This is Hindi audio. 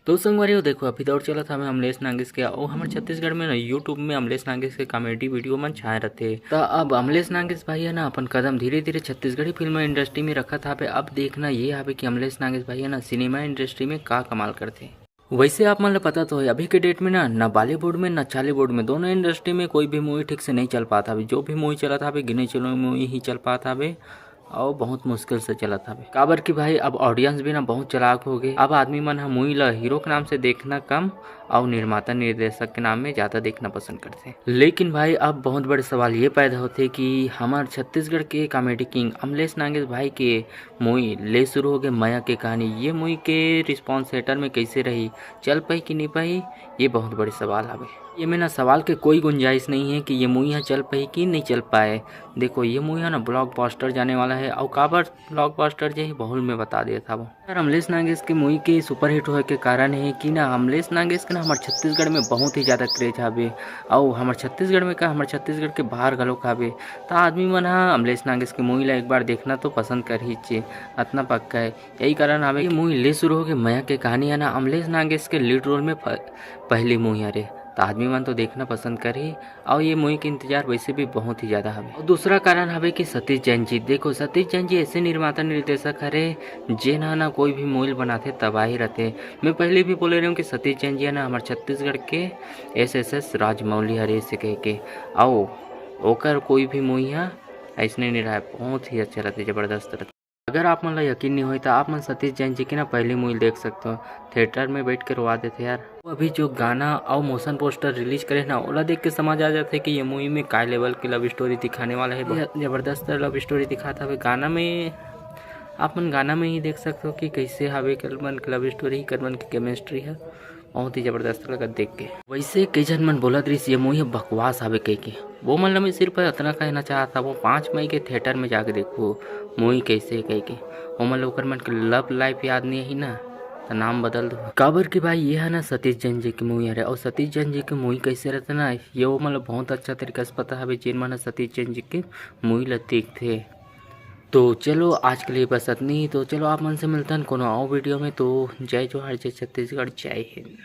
तो संगवारी देखो अभी दौर चला था हमें अमलेश नागेश के और हमारे छत्तीसगढ़ में ना यूट्यूब में अमलेश नागेश के कॉमेडी वीडियो मन छाए रहते। तो अब अमलेश नागेश भाई है ना अपन कदम धीरे धीरे छत्तीसगढ़ी फिल्म इंडस्ट्री में रखा था। अब देखना ये है कि अमलेश नागेश भाई है ना सिनेमा इंडस्ट्री में का कमाल करते। वैसे आप मतलब पता तो है अभी के डेट में ना बॉलीवुड में ना टॉलीवुड में दोनों इंडस्ट्री में कोई भी मूवी ठीक से नहीं चल पाता। अभी जो भी मूवी चला था अभी गिने चुने मूवी ही चल पाता अभी और बहुत मुश्किल से चला था अभी। काबर की भाई अब ऑडियंस भी ना बहुत चालाक हो गए। अब आदमी मन हम मूवी ला हीरो के नाम से देखना कम और निर्माता निर्देशक के नाम में ज़्यादा देखना पसंद करते हैं। लेकिन भाई अब बहुत बड़े सवाल ये पैदा होते कि हमारे छत्तीसगढ़ के कॉमेडी किंग अमलेश नागेश भाई के मूवी ले शुरू हो गए माया की कहानी। ये मूवी के रिस्पॉन्स थिएटर में कैसे रही, चल पाई कि नहीं पाई, ये बहुत बड़े सवाल है। ये में ना सवाल के कोई गुंजाइश नहीं है कि ये मूवी यहाँ चल पाई कि नहीं चल पाए। देखो ये मूवी है ना ब्लॉकबस्टर जाने वाला है और काबर ब्लॉकबस्टर जो है बहुल में बता दिया था वो। यार अमलेश नागेश की मूवी के सुपर हिट होने के कारण है कि ना अमलेश नागेश के ना हमारे छत्तीसगढ़ में बहुत ही ज़्यादा क्रेज हावे और हमारे छत्तीसगढ़ में का हमारे छत्तीसगढ़ के बाहर घलो हावे। तो आदमी मन हाँ अमलेश नागेश की मूवी ला एक बार देखना तो पसंद कर ही चाहिए, इतना पक्का है। यही कारण हावे कि मूवी ले शुरू हो गई माया की कहानी है ना अमलेश नागेश के लीड रोल में पहली मूवी है रे। तो आदमी मन तो देखना पसंद कर ही और ये मूवी के इंतजार वैसे भी बहुत ही ज़्यादा हवे। और दूसरा कारण हवे कि सतीश जैन जी। देखो सतीश जैन जी ऐसे निर्माता निर्देशक हरे जे ना कोई भी मूवी बनाते तबाही रहते। मैं पहले भी बोले रही हूँ कि सतीश जैन जी है ना हमारे छत्तीसगढ़ के एस राजमौली हरे से कह के आओ ओकर कोई भी मूवी है ऐसने नहीं रहा, बहुत ही अच्छा रहते, ज़बरदस्त रहते। अगर आप मन ला यकीन नहीं हो तो आप मन सतीश जैन जी की ना पहली मूवी देख सकते हो, थिएटर में बैठ के रोवा देते यार। अभी जो गाना और मोशन पोस्टर रिलीज करे ना ओला देख के समझ आ जाता है कि ये मूवी में काय लेवल की लव स्टोरी दिखाने वाला है। जबरदस्त लव स्टोरी दिखाता है। गाना में आप मन गाना में ही देख सकते हो कि कैसे हावे कलमन की लव स्टोरी कलमन की केमिस्ट्री है, बहुत ही जबरदस्त लगा देख के। वैसे कई जन मन बोला दृश्य ये मूवी बकवास हावे कह के, वो मतलब मैं सिर्फ इतना कहना चाहता वो 5 मई के थिएटर में जाके देखो मूवी कैसे कह के। वो मतलब ओकर मन के लव लाइफ याद नहीं है ना तो नाम बदल दो। काबर की भाई ये है ना सतीश जैन जी की मूवी है और सतीश जैन जी की मूवी कैसे रहता ना ये वो मतलब बहुत अच्छा तरीके से पता है जिन मन सतीश जैन जी की मूवी लतीक थे। तो चलो आज के लिए बस इतनी ही। तो चलो आप मन से मिलता है कोनो और वीडियो में। तो जय जोहार, जय छत्तीसगढ़, जय हिंद।